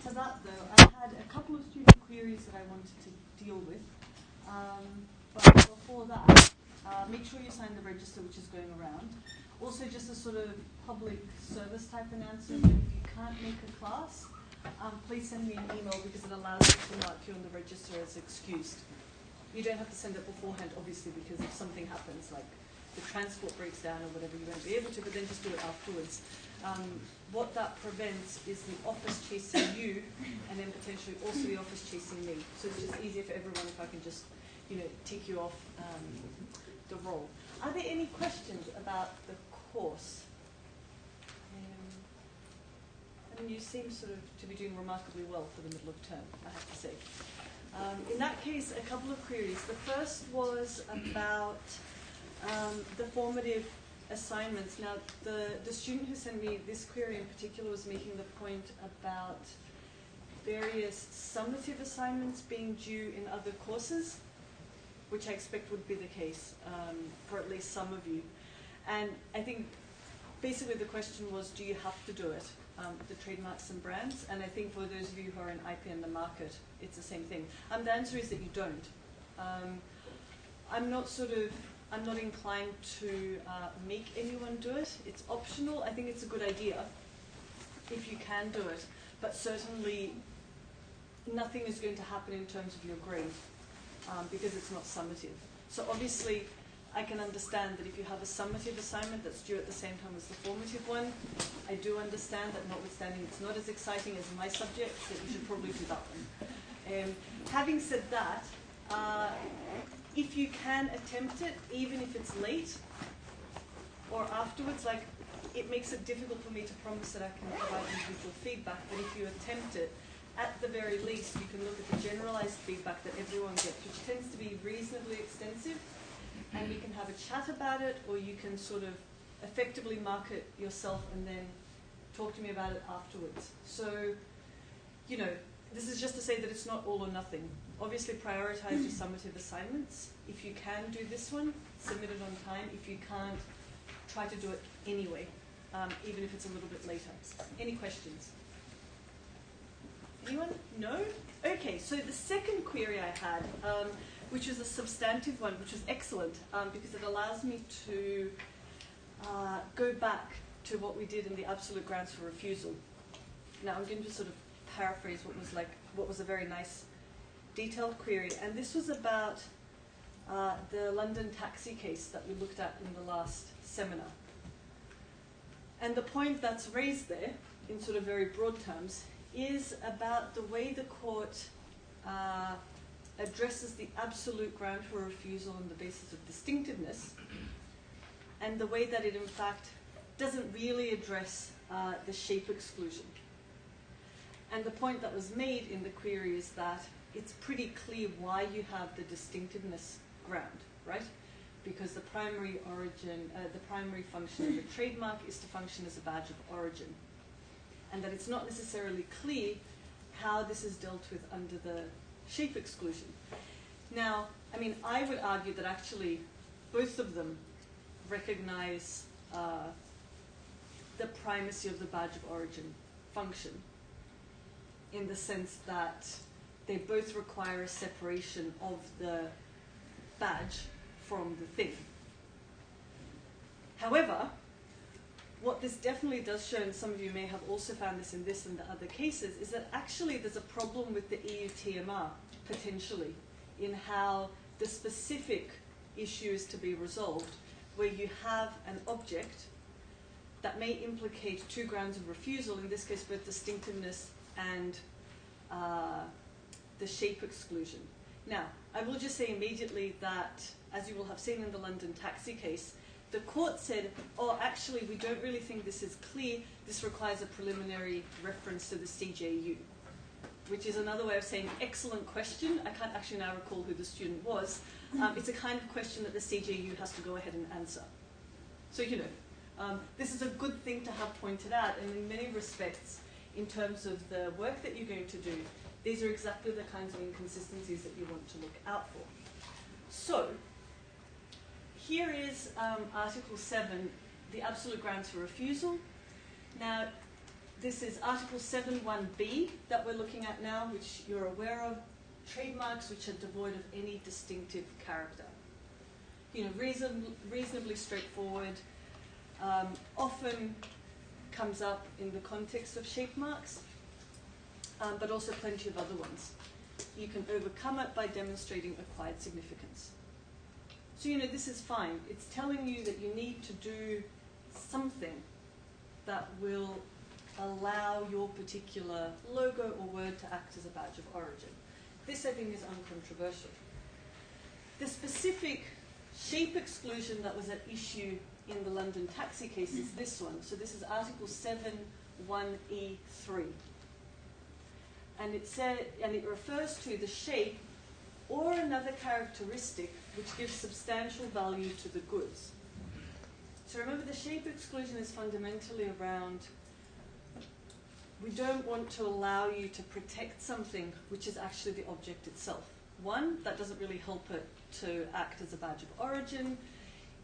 to that though, I had a couple of student queries that I wanted to deal with. But before that, make sure you sign the register which is going around. Also just a sort of public service type announcement, that if you can't make a class, please send me an email because it allows me to mark you on the register as excused. You don't have to send it beforehand, obviously, because if something happens, like the transport breaks down or whatever, you won't be able to, but then just do it afterwards. What that prevents is the office chasing you, and then potentially also the office chasing me. So it's just easier for everyone if I can just, tick you off the roll. Are there any questions about the course? You seem sort of to be doing remarkably well for the middle of term, I have to say. In that case, a couple of queries. The first was about the formative assignments. Now, the student who sent me this query in particular was making the point about various summative assignments being due in other courses, which I expect would be the case for at least some of you. And I think basically the question was, do you have to do it? The trademarks and brands, and I think for those of you who are in IP and the market, it's the same thing. The answer is that you don't. I'm not inclined to make anyone do it. It's optional. I think it's a good idea if you can do it, but certainly nothing is going to happen in terms of your grade because it's not summative. So obviously, I can understand that if you have a summative assignment that's due at the same time as the formative one, I do understand that notwithstanding it's not as exciting as my subject, that you should probably do that one. Having said that, if you can attempt it, even if it's late or afterwards, like it makes it difficult for me to promise that I can provide individual feedback, but if you attempt it, at the very least, you can look at the generalized feedback that everyone gets, which tends to be reasonably extensive, and we can have a chat about it, or you can sort of effectively mark it yourself and then talk to me about it afterwards. So, this is just to say that it's not all or nothing. Obviously, prioritize your summative assignments. If you can do this one, submit it on time. If you can't, try to do it anyway, even if it's a little bit later. Any questions? Anyone? No? Okay, so the second query I had, which is a substantive one, which is excellent because it allows me to go back to what we did in the absolute grounds for refusal. Now I'm going to sort of paraphrase what was a very nice detailed query, and this was about the London taxi case that we looked at in the last seminar. And the point that's raised there, in sort of very broad terms, is about the way the court addresses the absolute ground for refusal on the basis of distinctiveness, and the way that it in fact doesn't really address the shape exclusion. And the point that was made in the query is that it's pretty clear why you have the distinctiveness ground, right? Because the primary function of the trademark is to function as a badge of origin. And that it's not necessarily clear how this is dealt with under the shape exclusion. Now, I would argue that actually both of them recognize the primacy of the badge of origin function, in the sense that they both require a separation of the badge from the thing. However, what this definitely does show, and some of you may have also found this in this and the other cases, is that actually there's a problem with the EU TMR, potentially, in how the specific issue is to be resolved, where you have an object that may implicate two grounds of refusal, in this case both distinctiveness and the shape exclusion. Now, I will just say immediately that, as you will have seen in the London taxi case, the court said, oh, actually, we don't really think this is clear. This requires a preliminary reference to the CJU, which is another way of saying excellent question. I can't actually now recall who the student was. It's a kind of question that the CJU has to go ahead and answer. So, this is a good thing to have pointed out, and in many respects, in terms of the work that you're going to do, these are exactly the kinds of inconsistencies that you want to look out for. So, here is Article 7, the absolute grounds for refusal. Now, this is Article 7.1b that we're looking at now, which you're aware of. Trademarks which are devoid of any distinctive character. You know, reasonably straightforward. Often comes up in the context of shape marks, but also plenty of other ones. You can overcome it by demonstrating acquired significance. So, you know, this is fine. It's telling you that you need to do something that will allow your particular logo or word to act as a badge of origin. This, I think, is uncontroversial. The specific shape exclusion that was at issue in the London taxi case is this one. So this is Article 7.1e3. And it refers to the shape or another characteristic which gives substantial value to the goods. So remember, the shape exclusion is fundamentally around, we don't want to allow you to protect something which is actually the object itself. One, that doesn't really help it to act as a badge of origin.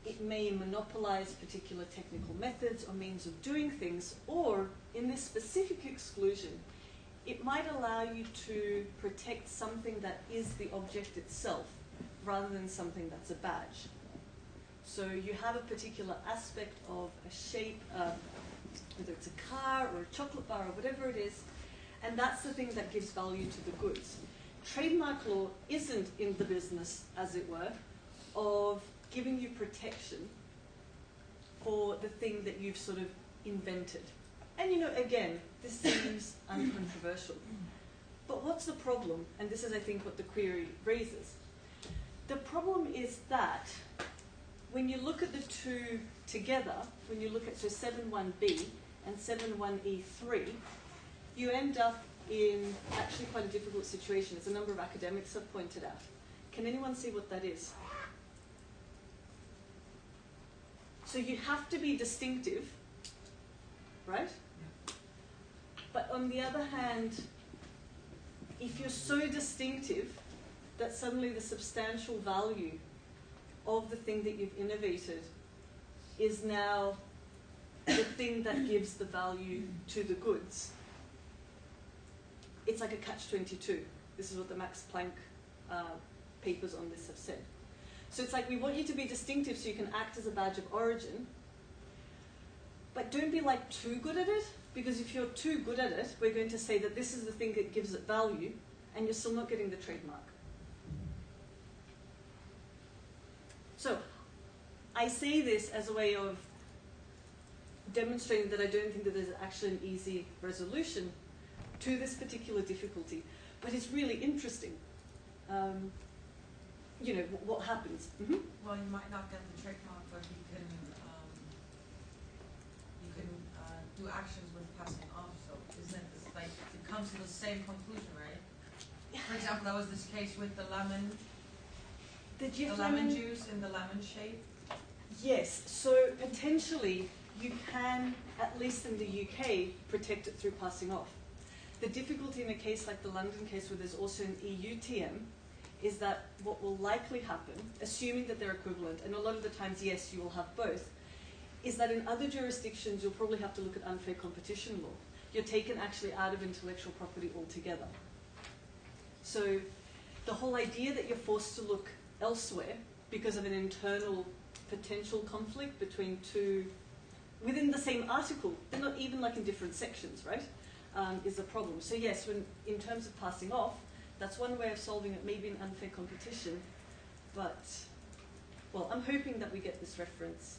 It may monopolize particular technical methods or means of doing things, or in this specific exclusion, it might allow you to protect something that is the object itself rather than something that's a badge. So you have a particular aspect of a shape, whether it's a car or a chocolate bar or whatever it is, and that's the thing that gives value to the goods. Trademark law isn't in the business, as it were, of giving you protection for the thing that you've sort of invented. And you know, again, this seems uncontroversial. But what's the problem? And this is, I think, what the query raises. The problem is that when you look at the two together, when you look at so 7.1b and 7.1e3, you end up in actually quite a difficult situation, as a number of academics have pointed out. Can anyone see what that is? So you have to be distinctive, right? But on the other hand, if you're so distinctive that suddenly the substantial value of the thing that you've innovated is now the thing that gives the value to the goods, it's like a catch-22. This is what the Max Planck papers on this have said. So it's like, we want you to be distinctive so you can act as a badge of origin, but don't be like too good at it, because if you're too good at it, we're going to say that this is the thing that gives it value, and you're still not getting the trademark. So I say this as a way of demonstrating that I don't think that there's actually an easy resolution to this particular difficulty, but it's really interesting. You know, what happens? Mm-hmm. Well, you might not get the trademark, but you can do actions with passing off. So isn't it, it's like it comes to the same conclusion, right? For example, that was this case with the lemon, the lemon juice in the lemon shape. Yes. So potentially you can, at least in the UK, protect it through passing off. The difficulty in a case like the London case, where there's also an EUTM, is that what will likely happen, assuming that they're equivalent, and a lot of the times, yes, you will have both, is that in other jurisdictions, you'll probably have to look at unfair competition law. You're taken actually out of intellectual property altogether. So the whole idea that you're forced to look elsewhere because of an internal potential conflict between two, within the same article, they're not even like in different sections, right, is a problem. So yes, when, in terms of passing off, that's one way of solving it, maybe in unfair competition, but, well, I'm hoping that we get this reference.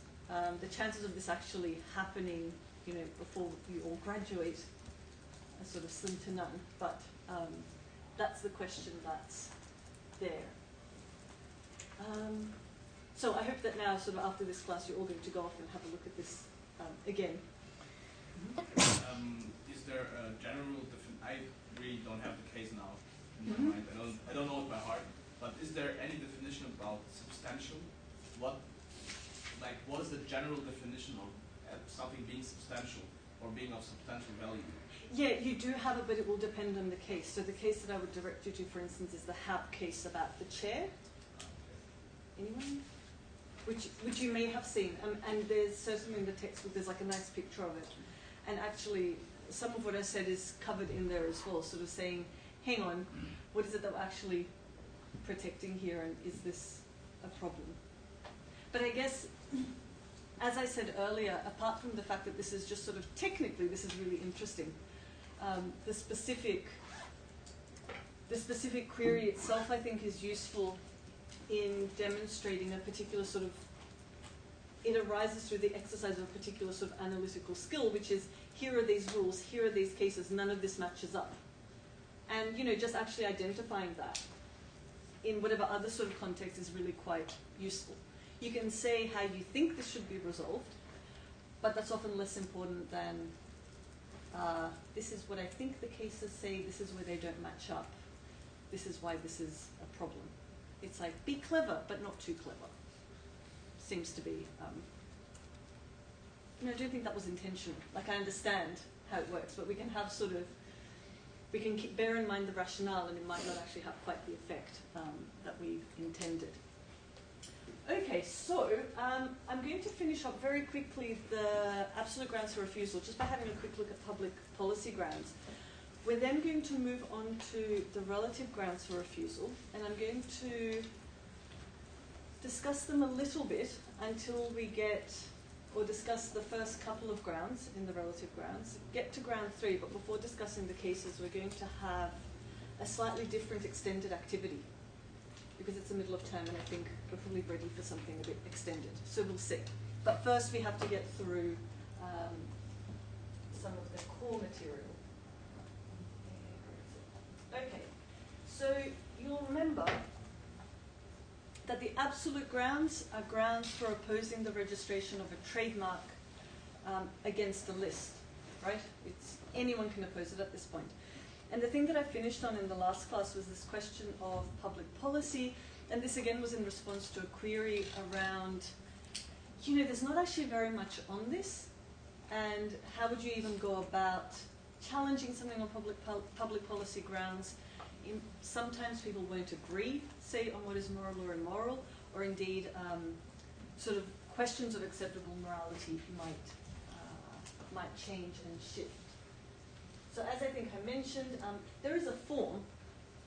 The chances of this actually happening, you know, before you all graduate are sort of slim to none, but that's the question that's there. So I hope that now, sort of after this class, you're all going to go off and have a look at this again. Is there a general I really don't have the case now in my mind. I don't know it by heart. But is there any definition about substantial? What is the general definition of something being substantial or being of substantial value? Yeah, you do have it, but it will depend on the case. So the case that I would direct you to, for instance, is the Haupt case about the chair. Anyone? Which you may have seen, and there's certainly in the textbook, there's like a nice picture of it. And actually, some of what I said is covered in there as well, sort of saying, hang on, what is it that we're actually protecting here, and is this a problem? But I guess, as I said earlier, apart from the fact that this is just sort of technically, this is really interesting, the specific query itself, I think, is useful in demonstrating a particular sort of, it arises through the exercise of a particular sort of analytical skill, which is, here are these rules, here are these cases, none of this matches up. And, you know, just actually identifying that in whatever other sort of context is really quite useful. You can say how you think this should be resolved, but that's often less important than, this is what I think the cases say, this is where they don't match up, this is why this is a problem. It's like, be clever, but not too clever. Seems to be, I don't think that was intentional. Like, I understand how it works, but we can have sort of, we can bear in mind the rationale, and it might not actually have quite the effect that we've intended. Okay, so I'm going to finish up very quickly the absolute grounds for refusal, just by having a quick look at public policy grounds. We're then going to move on to the relative grounds for refusal, and I'm going to discuss them a little bit until we get, or discuss the first couple of grounds in the relative grounds, get to ground 3, but before discussing the cases, we're going to have a slightly different extended activity, because it's the middle of term and I think we're probably ready for something a bit extended. So we'll see. But first we have to get through some of the core material. Okay, so you'll remember that the absolute grounds are grounds for opposing the registration of a trademark against the list, right? It's, anyone can oppose it at this point. And the thing that I finished on in the last class was this question of public policy, and this again was in response to a query around, there's not actually very much on this, and how would you even go about challenging something on public policy grounds? Sometimes people won't agree, say, on what is moral or immoral, or indeed sort of questions of acceptable morality might change and shift. So as I think I mentioned, there is a form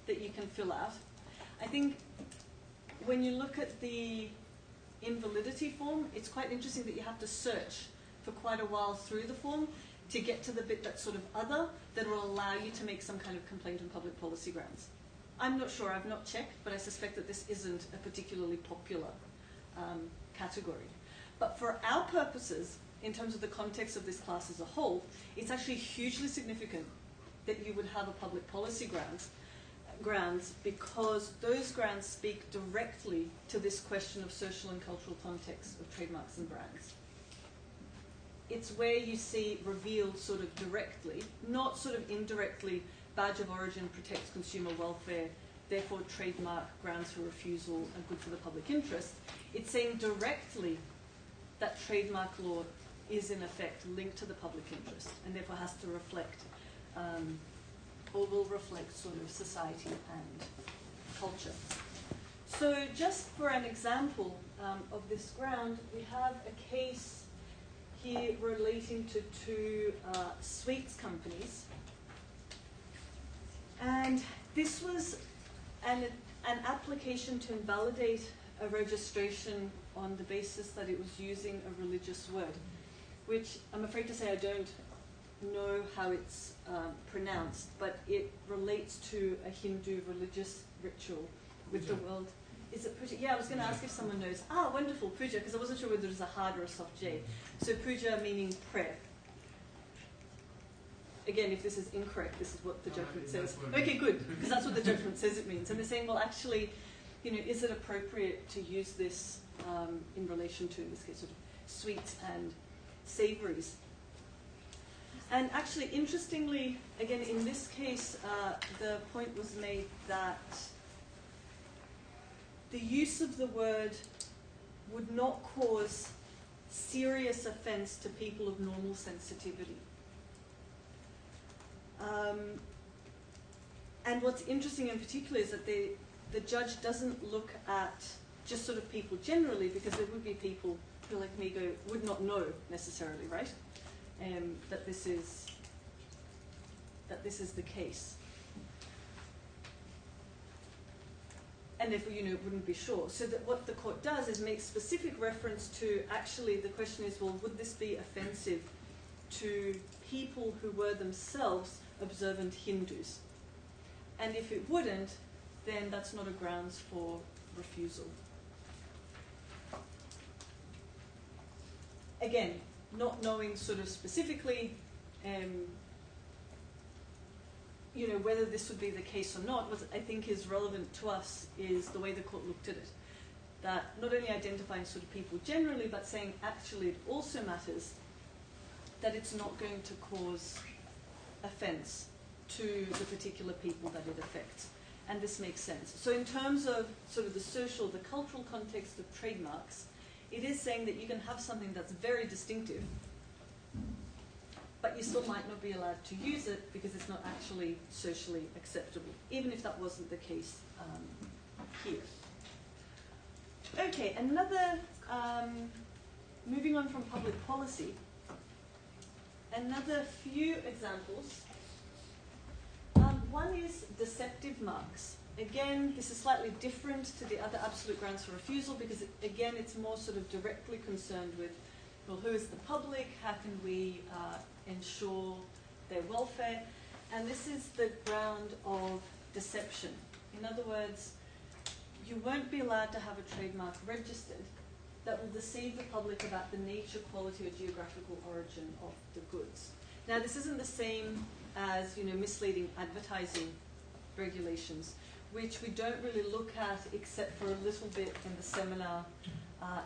that you can fill out. I think when you look at the invalidity form, it's quite interesting that you have to search for quite a while through the form to get to the bit that's sort of other, that will allow you to make some kind of complaint on public policy grounds. I'm not sure, I've not checked, but I suspect that this isn't a particularly popular category. But for our purposes, in terms of the context of this class as a whole, it's actually hugely significant that you would have a public policy grounds, because those grounds speak directly to this question of social and cultural context of trademarks and brands. It's where you see revealed sort of directly, not sort of indirectly, badge of origin protects consumer welfare, therefore trademark grounds for refusal are good for the public interest. It's saying directly that trademark law is in effect linked to the public interest, and therefore has to reflect, or will reflect sort of society and culture. So just for an example of this ground, we have a case here relating to two sweets companies. And this was an application to invalidate a registration on the basis that it was using a religious word, which I'm afraid to say I don't know how it's pronounced, but it relates to a Hindu religious ritual with the world. Is it puja? Yeah, I was going to ask if someone knows. Ah, wonderful, puja, because I wasn't sure whether it was a hard or a soft J. So puja meaning prayer. Again, if this is incorrect, this is what the judgment says. Okay, good, because that's what the judgment says it means. And they're saying, well, actually, is it appropriate to use this in relation to, in this case, sort of sweets and savories? And actually, interestingly, again, in this case, the point was made that the use of the word would not cause serious offense to people of normal sensitivity. And what's interesting in particular is that the judge doesn't look at just sort of people generally, because there would be people who, like me, would not know necessarily, right? That this is that this is the case. And therefore, it wouldn't be sure. So that what the court does is make specific reference to, actually, the question is, well, would this be offensive to people who were themselves observant Hindus? And if it wouldn't, then that's not a grounds for refusal. Again, not knowing sort of specifically, whether this would be the case or not, what I think is relevant to us is the way the court looked at it. That not only identifying sort of people generally, but saying actually it also matters that it's not going to cause offense to the particular people that it affects. And this makes sense. So in terms of sort of the social, the cultural context of trademarks, it is saying that you can have something that's very distinctive, but you still might not be allowed to use it because it's not actually socially acceptable, even if that wasn't the case here. Okay, another, moving on from public policy, another few examples. One is deceptive marks. Again, this is slightly different to the other absolute grounds for refusal because, again, it's more sort of directly concerned with, well, who is the public? How can we ensure their welfare? And this is the ground of deception. In other words, you won't be allowed to have a trademark registered that will deceive the public about the nature, quality, or geographical origin of the goods. Now, this isn't the same as, misleading advertising regulations, which we don't really look at except for a little bit in the seminar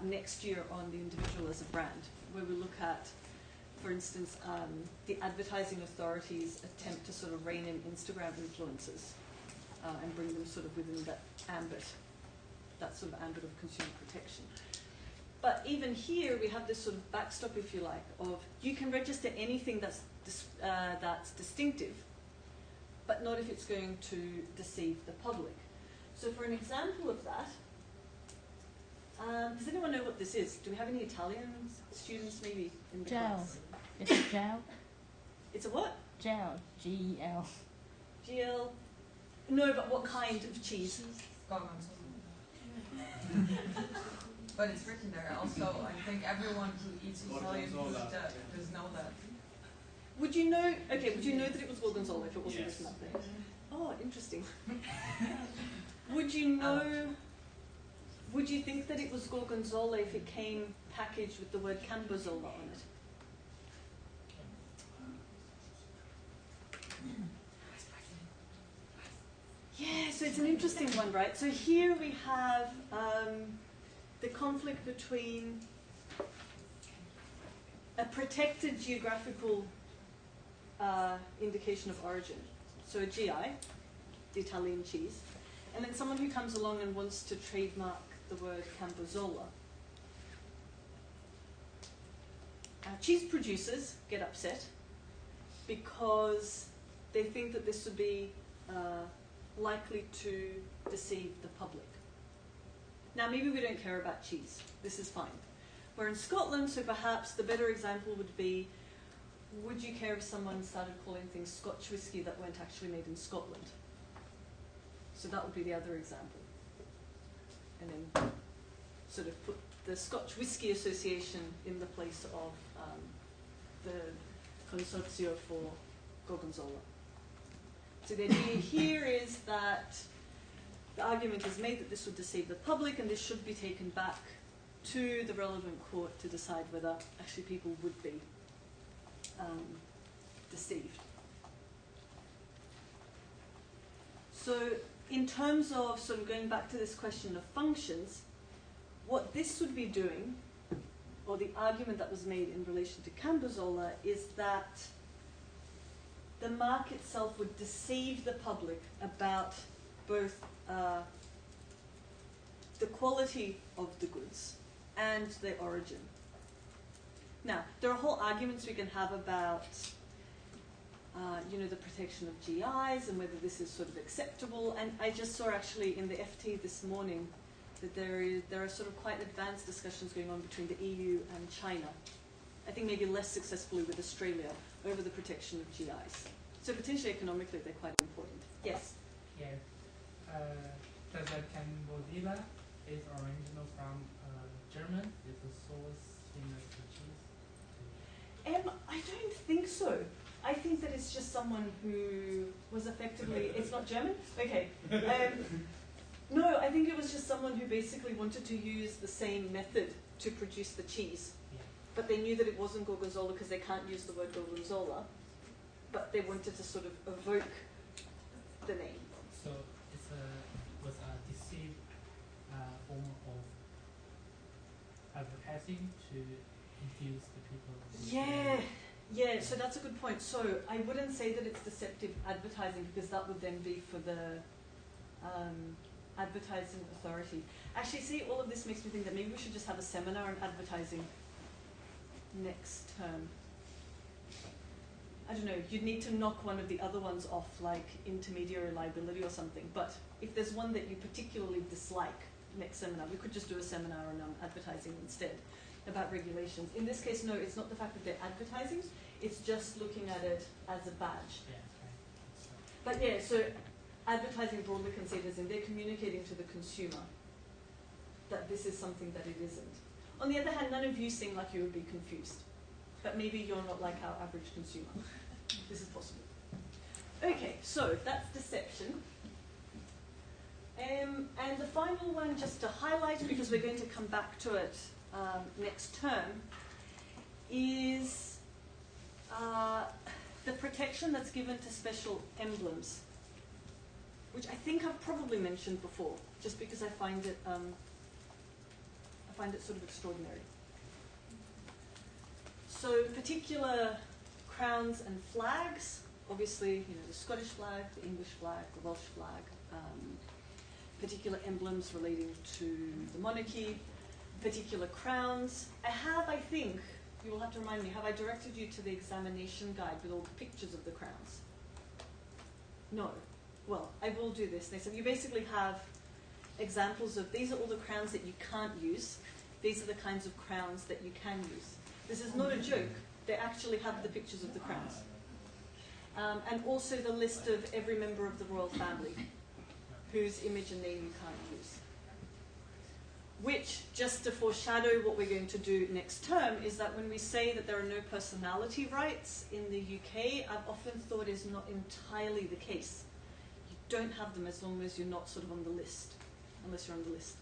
next year on the individual as a brand, where we look at, for instance, the advertising authorities attempt to sort of rein in Instagram influencers and bring them sort of within that ambit, that sort of ambit of consumer protection. But even here, we have this sort of backstop, if you like, of you can register anything that's distinctive, but not if it's going to deceive the public. So for an example of that, does anyone know what this is? Do we have any Italian students maybe in the class? It's a gel. It's a what? Gel. G-E-L. GL. No, but what kind of cheese? Gorgonzola. But it's written there. Also, I think everyone who eats Italian food does know that. Would you know that it was Gorgonzola if it wasn't Yes. written up there? Oh, interesting. Would you know, would you think that it was Gorgonzola if it came packaged with the word Cambozola on it? Yeah, so it's an interesting one, right? So here we have the conflict between a protected geographical indication of origin, so a GI, the Italian cheese, and then someone who comes along and wants to trademark the word Cambozola. Cheese producers get upset because they think that this would be likely to deceive the public. Now, maybe we don't care about cheese. This is fine. We're in Scotland, so perhaps the better example would be, would you care if someone started calling things Scotch whisky that weren't actually made in Scotland? So that would be the other example. And then sort of put the Scotch Whisky Association in the place of the Consorzio for Gorgonzola. So the idea here is that the argument is made that this would deceive the public and this should be taken back to the relevant court to decide whether actually people would be deceived. So in terms of sort of going back to this question of functions, what this would be doing, or the argument that was made in relation to Cambozola, is that the mark itself would deceive the public about both the quality of the goods and their origin. Now, there are whole arguments we can have about the protection of GIs and whether this is sort of acceptable. And I just saw actually in the FT this morning that there are sort of quite advanced discussions going on between the EU and China. I think maybe less successfully with Australia over the protection of GIs. So potentially economically they're quite important. Yes? Yes. Does that Cambodilla is original from German? Is the source similar to cheese? I don't think so. I think that it's just someone who was effectively, it's not German? Okay. No, I think it was just someone who basically wanted to use the same method to produce the cheese. Yeah. But they knew that it wasn't Gorgonzola because they can't use the word Gorgonzola. But they wanted to sort of evoke the name. So it's was a deceived form of advertising to confuse the people. Yeah, yeah, so that's a good point. So I wouldn't say that it's deceptive advertising because that would then be for the advertising authority. Actually, see, all of this makes me think that maybe we should just have a seminar on advertising next term. I don't know, you'd need to knock one of the other ones off, like intermediary liability or something. But if there's one that you particularly dislike next seminar, we could just do a seminar on advertising instead, about regulations. In this case, no, it's not the fact that they're advertising, it's just looking at it as a badge. Yeah, right. But yeah, so advertising broadly considers in they're communicating to the consumer that this is something that it isn't. On the other hand, none of you seem like you would be confused. But maybe you're not like our average consumer. This is possible. Okay, so that's deception. And the final one, just to highlight, because we're going to come back to it next term, is the protection that's given to special emblems, which I think I've probably mentioned before, just because I find it sort of extraordinary. So particular crowns and flags, obviously, you know, the Scottish flag, the English flag, the Welsh flag, particular emblems relating to the monarchy, particular crowns. I think, you will have to remind me, have I directed you to the examination guide with all the pictures of the crowns? No. Well, I will do this next time. You basically have examples of, these are all the crowns that you can't use. These are the kinds of crowns that you can use. This is not a joke. They actually have the pictures of the crowns. And also the list of every member of the royal family whose image and name you can't use. Which, just to foreshadow what we're going to do next term, is that when we say that there are no personality rights in the UK, I've often thought is not entirely the case. You don't have them as long as you're not sort of on the list, unless you're on the list.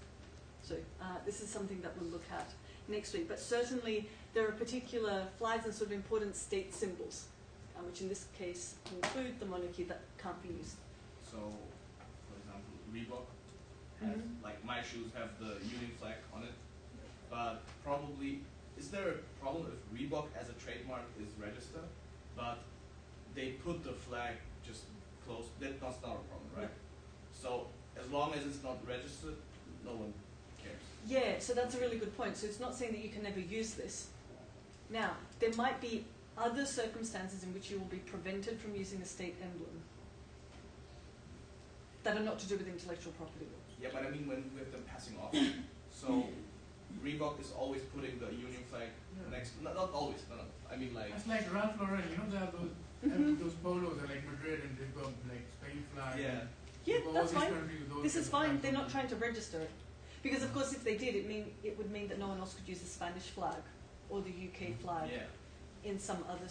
So this is something that we'll look at next week. But certainly there are particular flags and sort of important state symbols, which in this case include the monarchy, that can't be used. So, for example, Reebok has, like my shoes have the Union flag on it, but probably, is there a problem if Reebok as a trademark is registered, but they put the flag just close? That's not a problem, right? So, as long as it's not registered, no one cares. Yeah, so that's a really good point. So it's not saying that you can never use this. Now, there might be other circumstances in which you will be prevented from using a state emblem that are not to do with intellectual property law. Yeah, but I mean when with them passing off. So Reebok is always putting the Union flag next. Not always. No. I mean like. It's like Ralph Lauren. You know, they have those polos are like Madrid, and they've got like Spain flag. Yeah. Yeah, that's fine. This is fine. flags They're on not them. trying to register it, because of course, if they did, it would mean that no one else could use the Spanish flag or the UK flag Yeah. in some other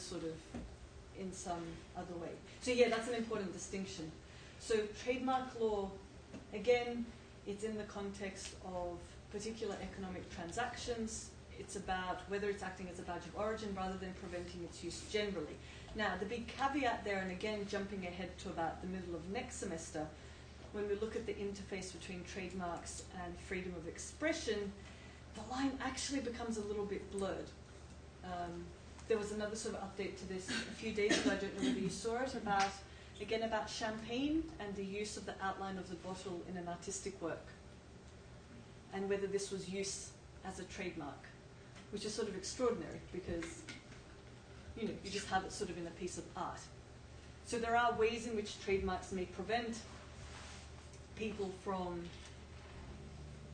way. So yeah, that's an important distinction. So trademark law, again, it's in the context of particular economic transactions. It's about whether it's acting as a badge of origin rather than preventing its use generally. Now, the big caveat there, and again, jumping ahead to about the middle of next semester, when we look at the interface between trademarks and freedom of expression, the line actually becomes a little bit blurred. There was another sort of update to this a few days ago, I don't know whether you saw it, about champagne and the use of the outline of the bottle in an artistic work, and whether this was use as a trademark, which is sort of extraordinary because, you know, you just have it sort of in a piece of art. So there are ways in which trademarks may prevent people from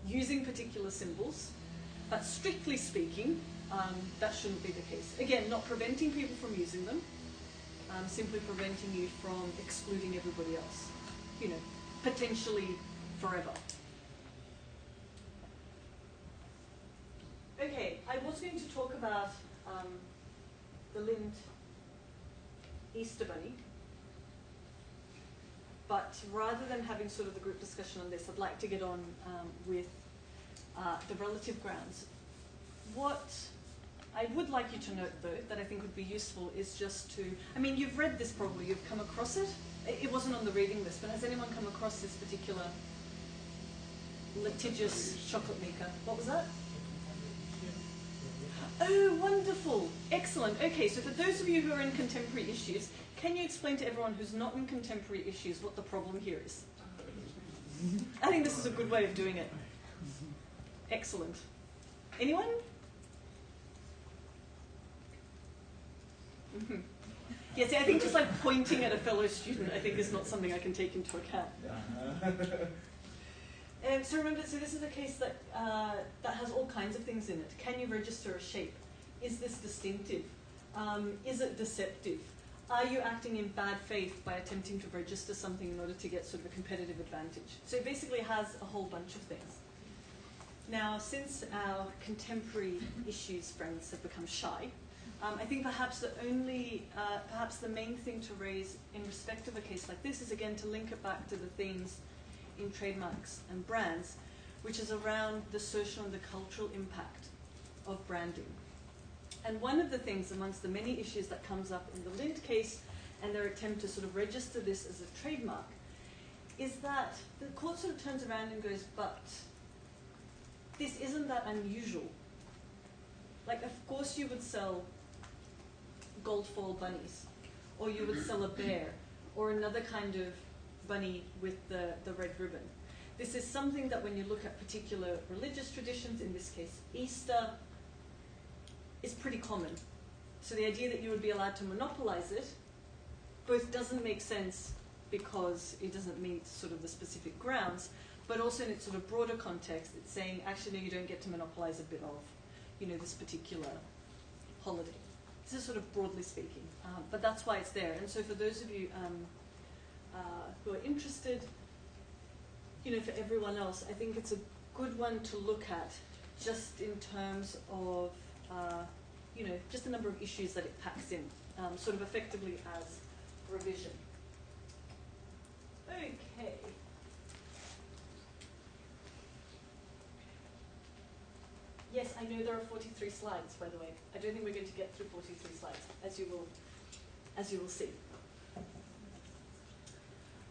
using particular symbols, but strictly speaking, that shouldn't be the case. Again, not preventing people from using them, simply preventing you from excluding everybody else, you know, potentially forever. Okay, I was going to talk about the Lind Easter Bunny, but rather than having sort of the group discussion on this, I'd like to get on with the relative grounds. What I would like you to note, though, that I think would be useful is just to, I mean, you've read this probably, you've come across it. It wasn't on the reading list, but has anyone come across this particular litigious chocolate maker? What was that? Oh, wonderful. Excellent. Okay, so for those of you who are in contemporary issues, can you explain to everyone who's not in contemporary issues what the problem here is? I think this is a good way of doing it. Excellent. Anyone? Mm-hmm. Yeah, see, I think just like pointing at a fellow student, I think is not something I can take into account. So remember, so this is a case that that has all kinds of things in it. Can you register a shape? Is this distinctive? Is it deceptive? Are you acting in bad faith by attempting to register something in order to get sort of a competitive advantage? So it basically has a whole bunch of things. Now, since our contemporary issues friends have become shy, I think perhaps perhaps the main thing to raise in respect of a case like this is again to link it back to the themes in trademarks and brands, which is around the social and the cultural impact of branding. And one of the things amongst the many issues that comes up in the Lind case and their attempt to sort of register this as a trademark is that the court sort of turns around and goes, but this isn't that unusual. Like, of course you would sell gold foil bunnies, or you would sell a bear, or another kind of bunny with the red ribbon. This is something that when you look at particular religious traditions, in this case Easter, is pretty common. So the idea that you would be allowed to monopolize it both doesn't make sense because it doesn't meet sort of the specific grounds, but also in its sort of broader context, it's saying, actually, no, you don't get to monopolize a bit of, you know, this particular holiday. This is sort of broadly speaking, but that's why it's there. And so for those of you who are interested, you know, for everyone else, I think it's a good one to look at just in terms of, you know, just the number of issues that it packs in, sort of effectively as revision. Okay. Yes, I know there are 43 slides, by the way. I don't think we're going to get through 43 slides, as you will see.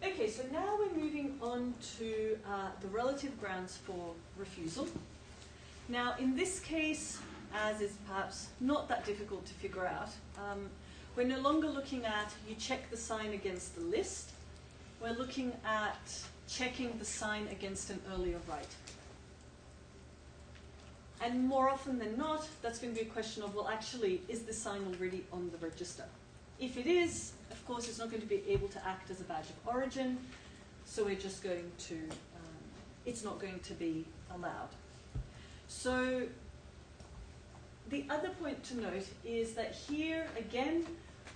Okay, so now we're moving on to the relative grounds for refusal. Now, in this case, as is perhaps not that difficult to figure out, we're no longer looking at you check the sign against the list. We're looking at checking the sign against an earlier right. And more often than not, that's going to be a question of, well, actually, is the sign already on the register? If it is, of course, it's not going to be able to act as a badge of origin, so we're just going to, it's not going to be allowed. So the other point to note is that here, again,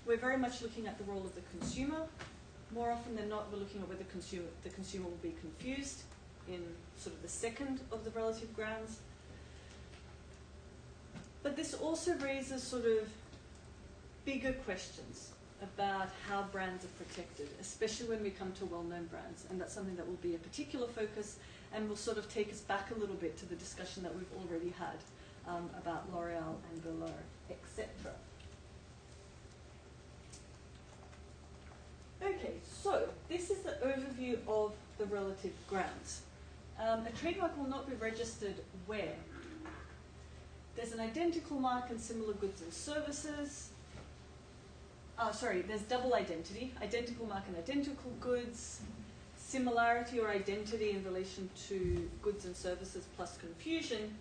we're very much looking at the role of the consumer. More often than not, we're looking at whether the consumer will be confused in sort of the second of the relative grounds. But this also raises sort of bigger questions about how brands are protected, especially when we come to well-known brands. And that's something that will be a particular focus and will sort of take us back a little bit to the discussion that we've already had about L'Oreal and Galore, etc. Okay, so this is the overview of the relative grounds. A trademark will not be registered where there's an identical mark and similar goods and services. There's double identity, identical mark and identical goods, similarity or identity in relation to goods and services plus confusion,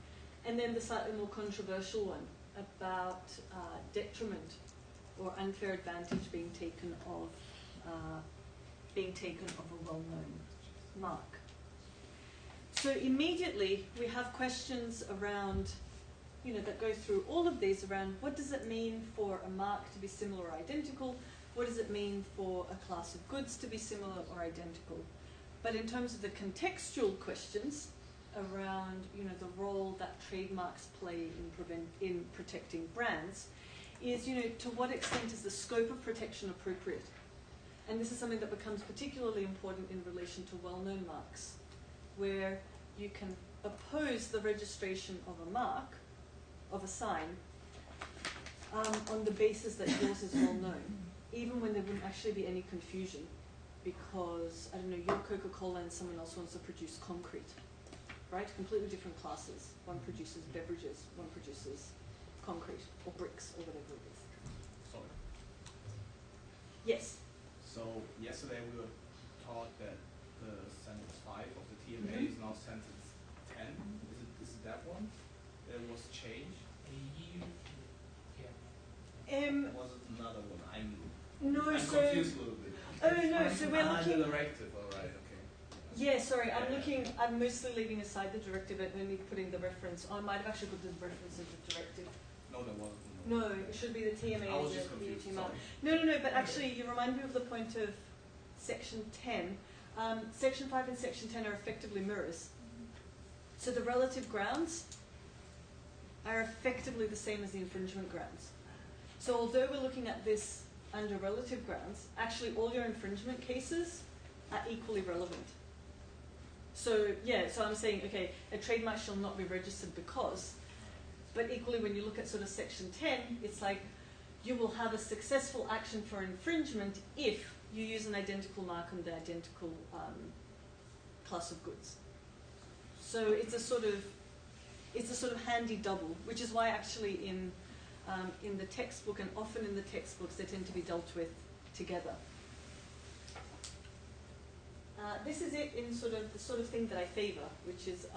and then the slightly more controversial one about detriment or unfair advantage being taken of a well-known mark. So immediately we have questions around, you know, that go through all of these around what does it mean for a mark to be similar or identical? what does it mean for a class of goods to be similar or identical? But in terms of the contextual questions around, you know, the role that trademarks play in protecting brands, is, you know, to what extent is the scope of protection appropriate? And this is something that becomes particularly important in relation to well-known marks, where you can oppose the registration of a mark, of a sign, on the basis that yours is well known, even when there wouldn't actually be any confusion, because, I don't know, you're Coca-Cola and someone else wants to produce concrete, right? Completely different classes. One produces beverages, one produces concrete, or bricks, or whatever it is. Sorry. Yes? So yesterday we were taught that the sentence 5 of the TMA is now sentence 10. Is it that one? That was changed? Was it another one? I'm confused a little bit. Oh no, so we're looking... the directive, alright, okay. Yeah, sorry, I'm mostly leaving aside the directive and only putting the reference. I might have actually put the reference in the directive. No, there wasn't. No, it should be the TMA. I was and just the confused, EUT sorry. mark. No, but actually you remind me of the point of section 10. Section 5 and section 10 are effectively mirrors. So the relative grounds are effectively the same as the infringement grounds. So although we're looking at this under relative grounds, actually all your infringement cases are equally relevant. So yeah, so I'm saying, okay, a trademark shall not be registered because, but equally when you look at sort of section 10, it's like you will have a successful action for infringement if you use an identical mark on the identical class of goods. So it's a sort of handy double, which is why actually in the textbook and often in the textbooks they tend to be dealt with together. This is it in sort of the sort of thing that I favour, which is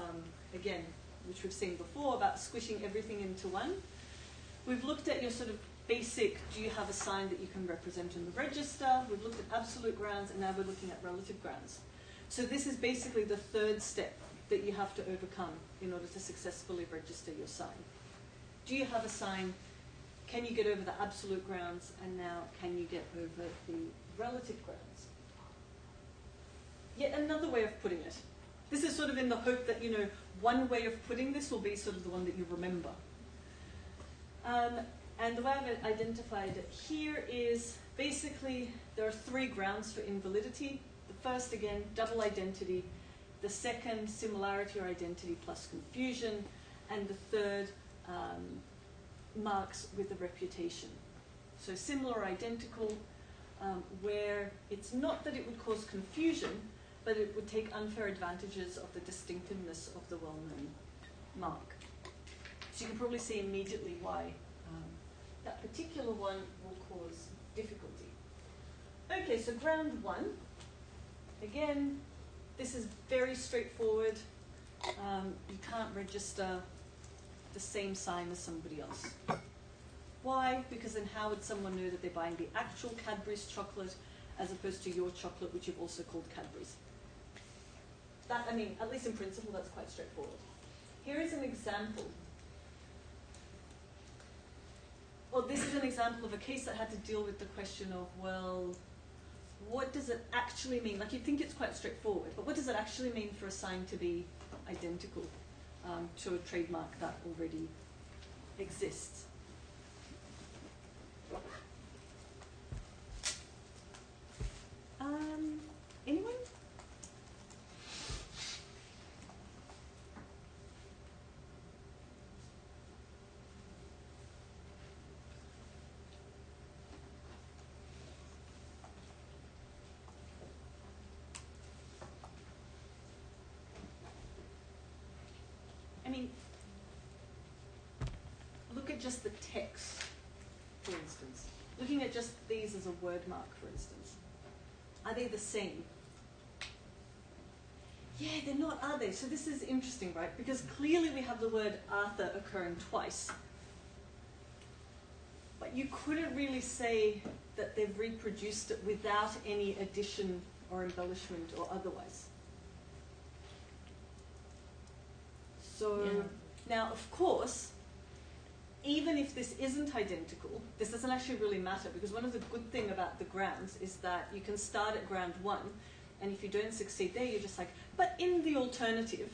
again, which we've seen before about squishing everything into one. We've looked at your sort of basic, do you have a sign that you can represent in the register? We've looked at absolute grounds, and now we're looking at relative grounds. So this is basically the third step that you have to overcome in order to successfully register your sign. Do you have a sign? Can you get over the absolute grounds? And now, can you get over the relative grounds? Yet another way of putting it. This is sort of in the hope that, you know, one way of putting this will be sort of the one that you remember. And the way I've identified it here is basically there are 3 grounds for invalidity. The first, again, double identity. The second, similarity or identity plus confusion. And the third, marks with a reputation. So similar or identical, where it's not that it would cause confusion, but it would take unfair advantages of the distinctiveness of the well-known mark. So you can probably see immediately why that particular one will cause difficulty. Okay, so ground 1. Again, this is very straightforward. You can't register the same sign as somebody else. Why? Because then how would someone know that they're buying the actual Cadbury's chocolate as opposed to your chocolate, which you've also called Cadbury's? That, I mean, at least in principle, that's quite straightforward. Here is an example. Well, this is an example of a case that had to deal with the question of, well, what does it actually mean? Like, you'd think it's quite straightforward, but what does it actually mean for a sign to be identical to a trademark that already exists? Anyone? I mean, look at just the text, for instance. Looking at just these as a word mark, for instance. Are they the same? Yeah, they're not, are they? So this is interesting, right? Because clearly we have the word Arthur occurring twice. But you couldn't really say that they've reproduced it without any addition or embellishment or otherwise. So, now of course, even if this isn't identical, this doesn't actually really matter, because one of the good thing about the grounds is that you can start at ground 1, and if you don't succeed there, you're just like, but in the alternative,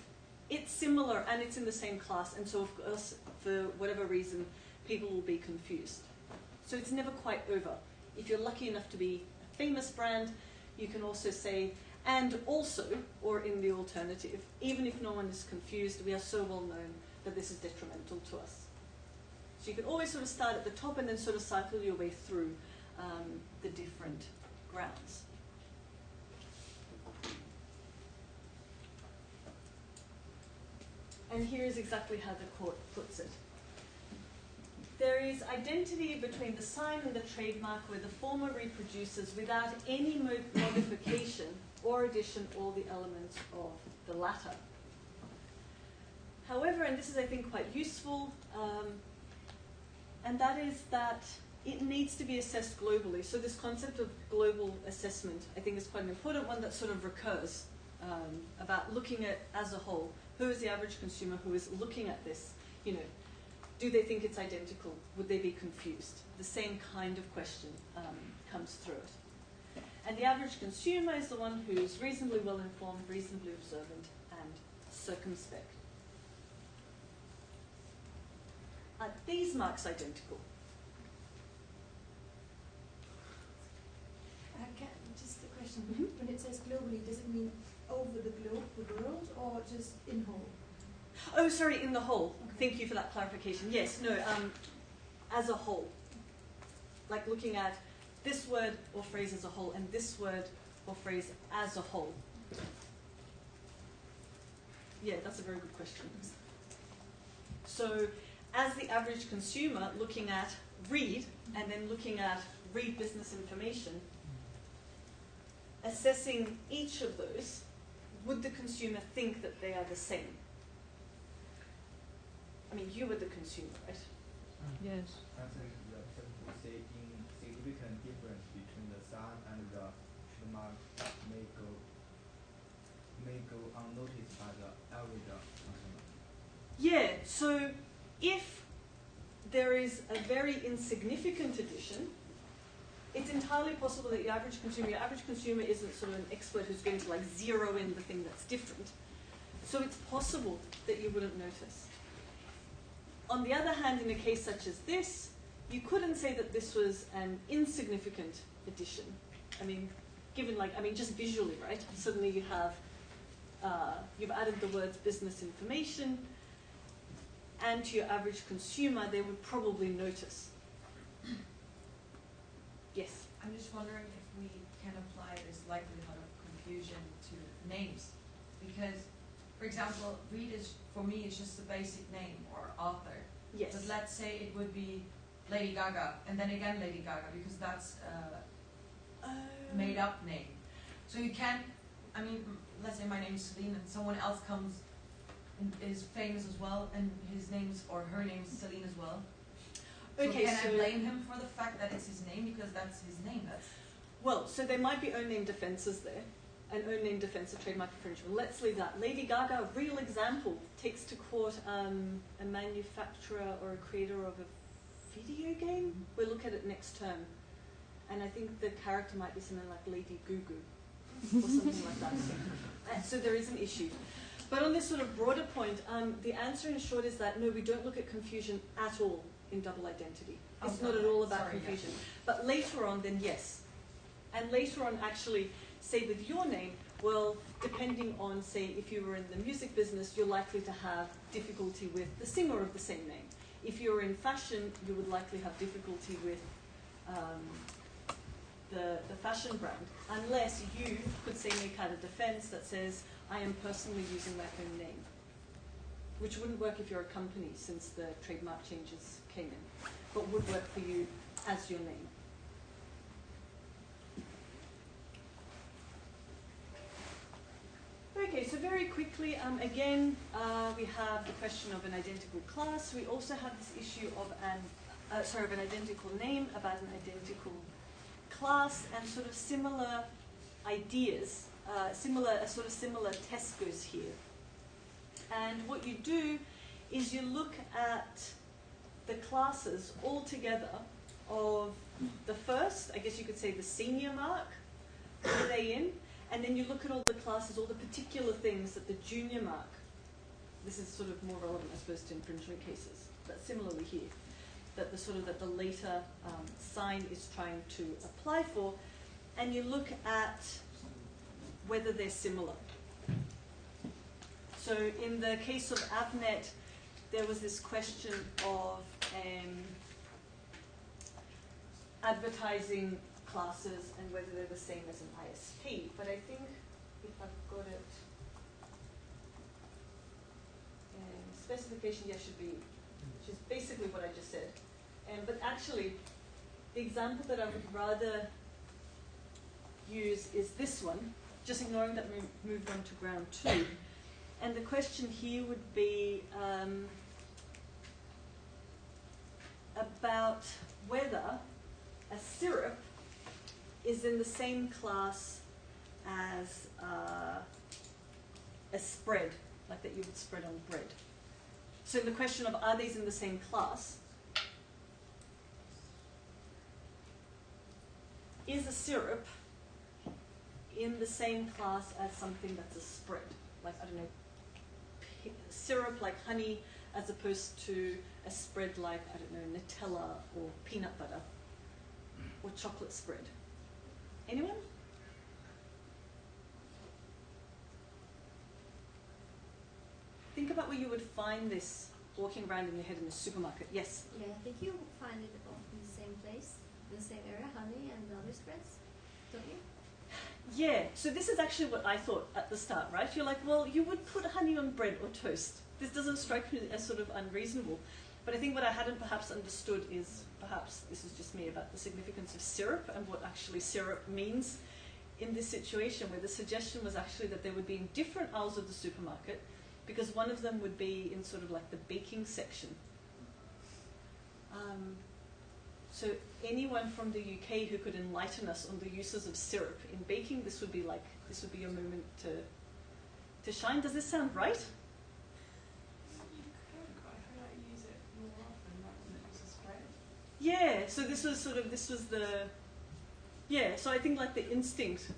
it's similar and it's in the same class, and so of course, for whatever reason, people will be confused. So it's never quite over. If you're lucky enough to be a famous brand, you can also say, and also, or in the alternative, even if no one is confused, we are so well known that this is detrimental to us. So you can always sort of start at the top and then sort of cycle your way through the different grounds. And here is exactly how the court puts it. There is identity between the sign and the trademark where the former reproduces without any modification or addition all the elements of the latter. However, and this is I think quite useful, and that is that it needs to be assessed globally. So this concept of global assessment I think is quite an important one that sort of recurs about looking at as a whole. Who is the average consumer who is looking at this? You know, do they think it's identical? Would they be confused? The same kind of question comes through it. And the average consumer is the one who's reasonably well informed, reasonably observant, and circumspect. Are these marks identical? Just a question. Mm-hmm. When it says globally, does it mean over the globe, the world, or just in whole? Oh, sorry, in the whole. Okay. Thank you for that clarification. Yes, no, as a whole. Like looking at this word or phrase as a whole and this word or phrase as a whole. Yeah, that's a very good question. So, as the average consumer looking at read and then looking at read business information, assessing each of those, would the consumer think that they are the same? I mean, you were the consumer, right? Yes. I think the people say insignificant difference between the sign and the trademark may go unnoticed by the average consumer. Yeah, so if there is a very insignificant addition, it's entirely possible that your average consumer isn't sort of an expert who's going to like zero in the thing that's different. So it's possible that you wouldn't notice. On the other hand, in a case such as this, you couldn't say that this was an insignificant addition. I mean, just visually, right? Suddenly you have, you've added the words business information, and to your average consumer, they would probably notice. Yes? I'm just wondering if we can apply this likelihood of confusion to names. Because, for example, read is, for me, is just a basic name or author. Yes. But let's say it would be Lady Gaga, and then again Lady Gaga, because that's a made-up name. So you can't, I mean, let's say my name is Celine, and someone else comes and is famous as well, and his name's, or her name is Celine as well. So Okay, can so I blame him for the fact that it's his name, because that's his name? Well, so there might be own name defenses there, an own name defense of trademark infringement. Let's leave that. Lady Gaga, a real example, takes to court a manufacturer or a creator of a video game. We'll look at it next term. And I think the character might be something like Lady Goo Goo or something like that. So there is an issue. But on this sort of broader point, the answer in short is that no, we don't look at confusion at all in double identity. It's not at all about confusion. But later on, then yes. And later on, actually, say with your name, well, depending on, say, if you were in the music business, you're likely to have difficulty with the singer of the same name. If you're in fashion, you would likely have difficulty with the fashion brand, unless you could say make out a defense that says, I am personally using my own name, which wouldn't work if you're a company since the trademark changes came in, but would work for you as your name. Okay, so very quickly, again, we have the question of an identical class. We also have this issue of an identical name about an identical class, and sort of similar ideas, a sort of similar test goes here. And what you do is you look at the classes all together of the first, I guess you could say the senior mark, what are they in? And then you look at all the classes, all the particular things that the junior mark, this is sort of more relevant, I suppose, to infringement cases, but similarly here, that the sort of that the later sign is trying to apply for, and you look at whether they're similar. So in the case of Avnet, there was this question of advertising classes and whether they're the same as an ISP. But I think if I've got it, specification, should be, which is basically what I just said. But actually, the example that I would rather use is this one, just ignoring that we moved on to ground 2. And the question here would be about whether a syrup is in the same class as a spread, like that you would spread on bread. So the question of are these in the same class, is a syrup in the same class as something that's a spread? Like, I don't know, syrup like honey as opposed to a spread like, I don't know, Nutella or peanut butter or chocolate spread. Anyone? Think about where you would find this walking around in your head in the supermarket. Yes? Yeah, I think you find it all in the same place, in the same area, honey and other spreads, don't you? Yeah, so this is actually what I thought at the start, right? You're like, well, you would put honey on bread or toast. This doesn't strike me as sort of unreasonable. But I think what I hadn't perhaps understood is, perhaps this is just me, about the significance of syrup and what actually syrup means in this situation, where the suggestion was actually that they would be in different aisles of the supermarket, because one of them would be in sort of like the baking section. So anyone from the UK who could enlighten us on the uses of syrup in baking, this would be your moment to shine. Does this sound right? You could, but I feel like you use it more often rather than it was a spread. Yeah, so so I think like the instinct,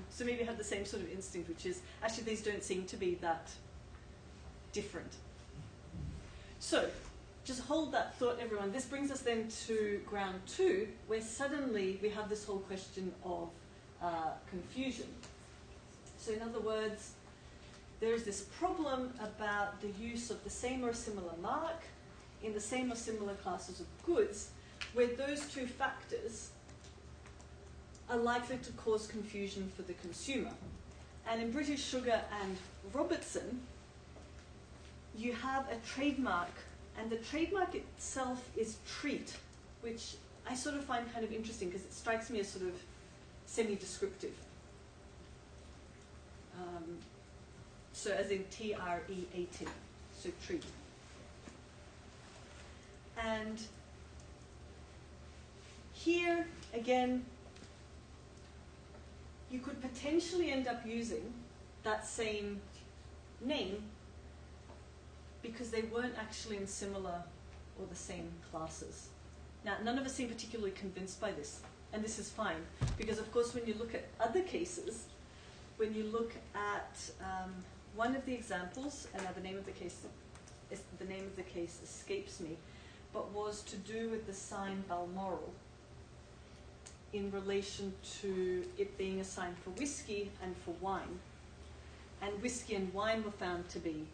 so maybe I had the same sort of instinct, which is, actually these don't seem to be that different. So, just hold that thought, everyone. This brings us then to ground 2, where suddenly we have this whole question of confusion. So in other words, there is this problem about the use of the same or similar mark in the same or similar classes of goods, where those two factors are likely to cause confusion for the consumer. And in British Sugar and Robertson, you have a trademark, and the trademark itself is treat, which I sort of find kind of interesting because it strikes me as sort of semi-descriptive. So as in T-R-E-A-T, so treat. And here, again, you could potentially end up using that same name because they weren't actually in similar or the same classes. Now, none of us seem particularly convinced by this, and this is fine, because of course when you look at other cases, when you look at one of the examples, and now the name of the case escapes me, but was to do with the sign Balmoral in relation to it being a sign for whiskey and for wine. And whiskey and wine were found to be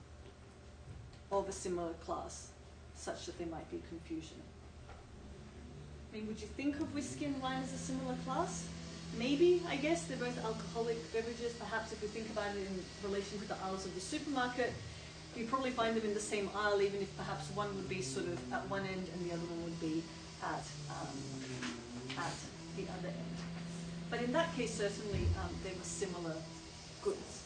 of a similar class, such that there might be confusion. I mean, would you think of whiskey and wine as a similar class? Maybe, I guess. They're both alcoholic beverages. Perhaps if we think about it in relation to the aisles of the supermarket, you probably find them in the same aisle, even if perhaps one would be sort of at one end and the other one would be at the other end. But in that case, certainly, they were similar goods.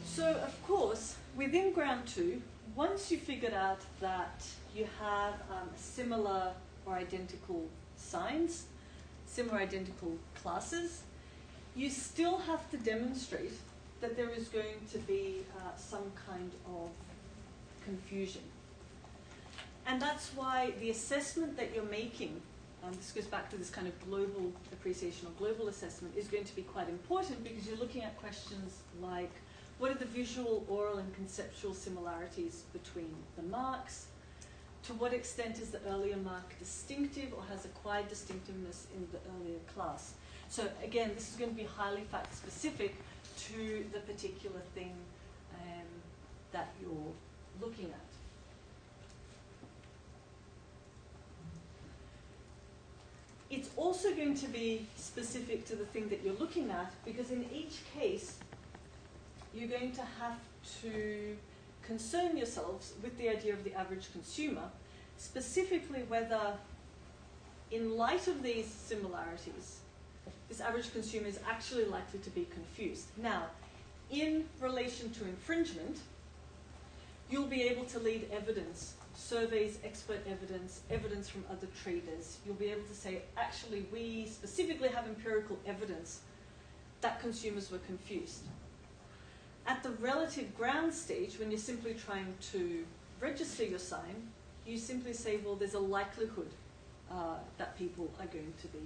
So, of course, within ground 2, once you figured out that you have similar or identical signs, similar identical classes, you still have to demonstrate that there is going to be some kind of confusion. And that's why the assessment that you're making, this goes back to this kind of global appreciation or global assessment, is going to be quite important, because you're looking at questions like, what are the visual, oral, and conceptual similarities between the marks? To what extent is the earlier mark distinctive or has acquired distinctiveness in the earlier class? So again, this is going to be highly fact-specific to the particular thing that you're looking at. It's also going to be specific to the thing that you're looking at, because in each case, you're going to have to concern yourselves with the idea of the average consumer, specifically whether, in light of these similarities, this average consumer is actually likely to be confused. Now, in relation to infringement, you'll be able to lead evidence, surveys, expert evidence, evidence from other traders. You'll be able to say, actually, we specifically have empirical evidence that consumers were confused. At the relative ground stage, when you're simply trying to register your sign, you simply say, well, there's a likelihood that people are going to be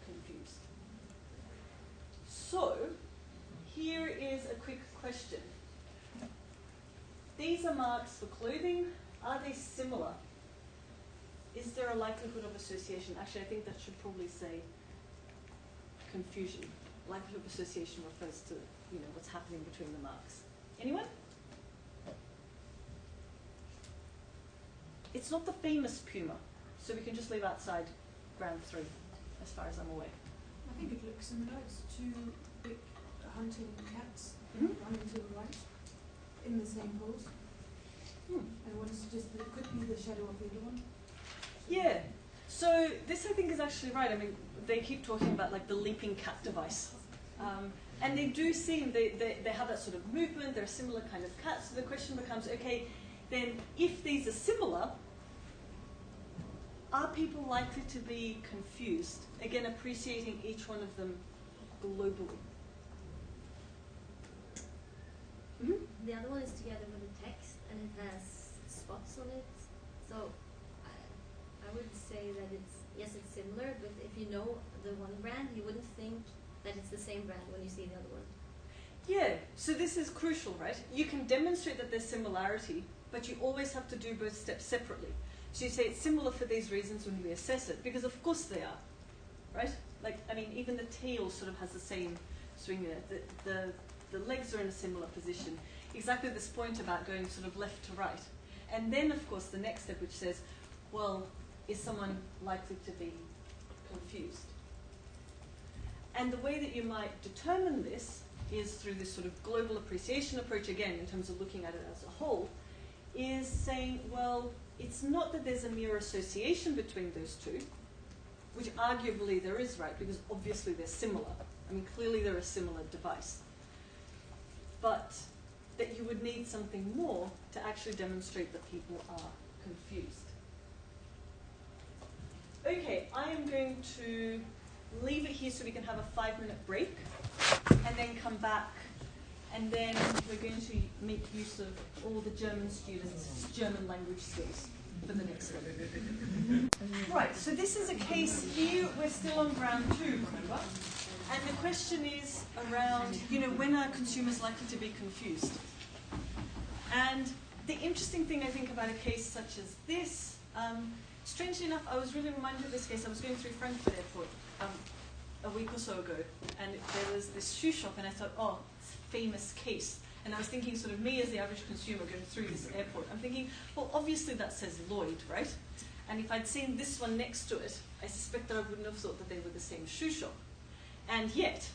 confused. So, here is a quick question. These are marks for clothing. Are they similar? Is there a likelihood of association? Actually, I think that should probably say confusion. Likelihood of association refers to, you know, what's happening between the marks. Anyone? It's not the famous puma, so we can just leave outside round 3, as far as I'm aware. I think it looks similar. It's two big hunting cats Mhm. running to the right in the same pose. And one is just, it could be the shadow of the other one. Yeah. So this, I think, is actually right. I mean, they keep talking about like the leaping cat device. And they do seem, they have that sort of movement, they're a similar kind of cat. So the question becomes, okay, then if these are similar, are people likely to be confused? Again, appreciating each one of them globally. Mm-hmm. The other one is together with the text, and it has spots on it. So I would say that it's, yes, it's similar, but if you know the one brand, you wouldn't think that it's the same brand when you see the other one. Yeah, so this is crucial, right? You can demonstrate that there's similarity, but you always have to do both steps separately. So you say it's similar for these reasons when we assess it, because of course they are, right? Like, I mean, even the tail sort of has the same swing there. The legs are in a similar position. Exactly this point about going sort of left to right. And then, of course, the next step which says, well, is someone likely to be confused? And the way that you might determine this is through this sort of global appreciation approach, again, in terms of looking at it as a whole, is saying, well, it's not that there's a mere association between those two, which arguably there is, right, because obviously they're similar. I mean, clearly they're a similar device. But that you would need something more to actually demonstrate that people are confused. Okay, I am going to leave it here so we can have a 5-minute break and then come back, and then we're going to make use of all the German students' German language skills for the next one. Right, so this is a case here, we're still on round 2, remember? And the question is around, you know, when are consumers likely to be confused? And the interesting thing, I think, about a case such as this, strangely enough, I was really reminded of this case. I was going through Frankfurt Airport a week or so ago, and there was this shoe shop, and I thought, oh, it's a famous case. And I was thinking, sort of me as the average consumer going through this airport, I'm thinking, well, obviously that says Lloyd, right? And if I'd seen this one next to it, I suspect that I wouldn't have thought that they were the same shoe shop. And yet,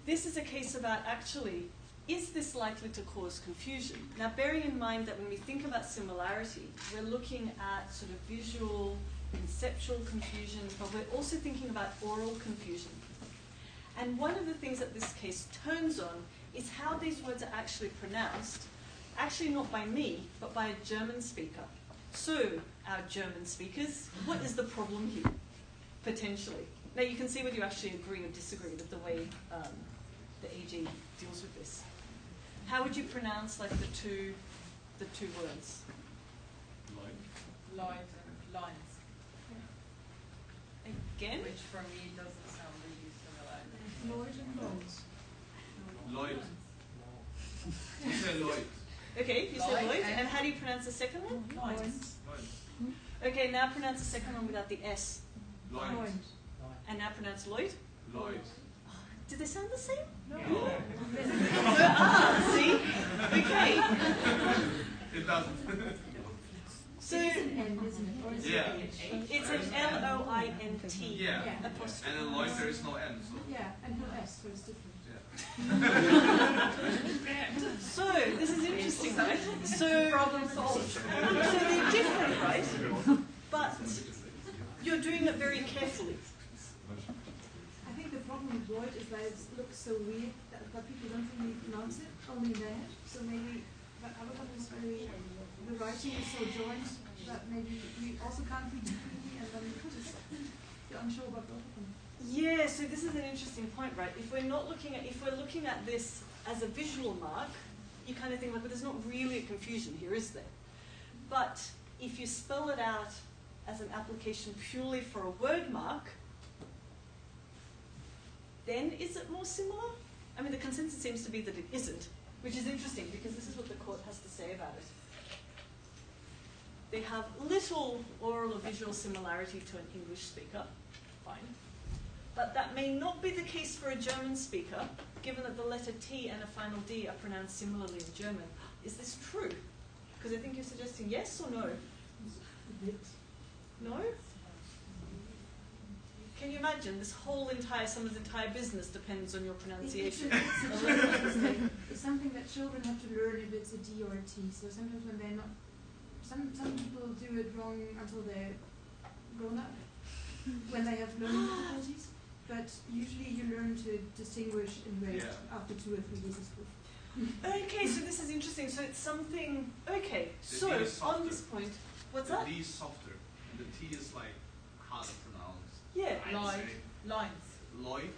this is a case about actually, is this likely to cause confusion? Now, bearing in mind that when we think about similarity, we're looking at sort of visual, conceptual confusion, but we're also thinking about oral confusion. And one of the things that this case turns on is how these words are actually pronounced, actually not by me, but by a German speaker. So, our German speakers, what is the problem here, potentially? Now, you can see whether you actually agree or disagree with the way the AG deals with this. How would you pronounce like the two words? Lloyd and lines, Again? which for me doesn't sound really similar. Lloyd and Lloyd. Lloyd. You say Lloyd. Okay, you say Lloyd Lloyd. and- And how do you pronounce the second one? Lines. Lloyd. Okay, now pronounce the second one without the S. Lloyd. And now pronounce Lloyd. Lloyd. Do they sound the same? No. See? Okay. It doesn't. So It's an N, isn't it? Or is Yeah. it an H? it's an L-O-I-N-T Yeah. Yeah. apostrophe. And in Lloyd there is no N, so. Yeah, and no S, so it's different. So this is interesting, right? So Problem solved. So they're different, right? But you're doing it very carefully. I think the problem with Lloyd is that it looks so weird that people don't really pronounce it, only in their head. So maybe the other one is very, the writing is so joined that maybe we also can't read it clearly, and then you're unsure about both of them. Yeah, so this is an interesting point, right? If we're looking at this as a visual mark, you kind of think like, well, there's not really a confusion here, is there? But if you spell it out as an application purely for a word mark, then is it more similar? I mean, the consensus seems to be that it isn't, which is interesting because this is what the court has to say about it. They have little oral or visual similarity to an English speaker, fine. But that may not be the case for a German speaker, given that the letter T and a final D are pronounced similarly in German. Is this true? Because I think you're suggesting yes or no? No? Can you imagine this whole someone's entire business depends on your pronunciation? It's something that children have to learn if it's a D or a T. So sometimes when they're not, some people do it wrong until they're grown up, when they have learning difficulties. But usually you learn to distinguish in rate after 2 or 3 years of school. Okay, so this is interesting. So it's something. Okay, The so D is softer. on this point, what's The that? D is softer, and the T is like hard to pronounce. Yeah. I'd Lloyd. say Lines. Lloyd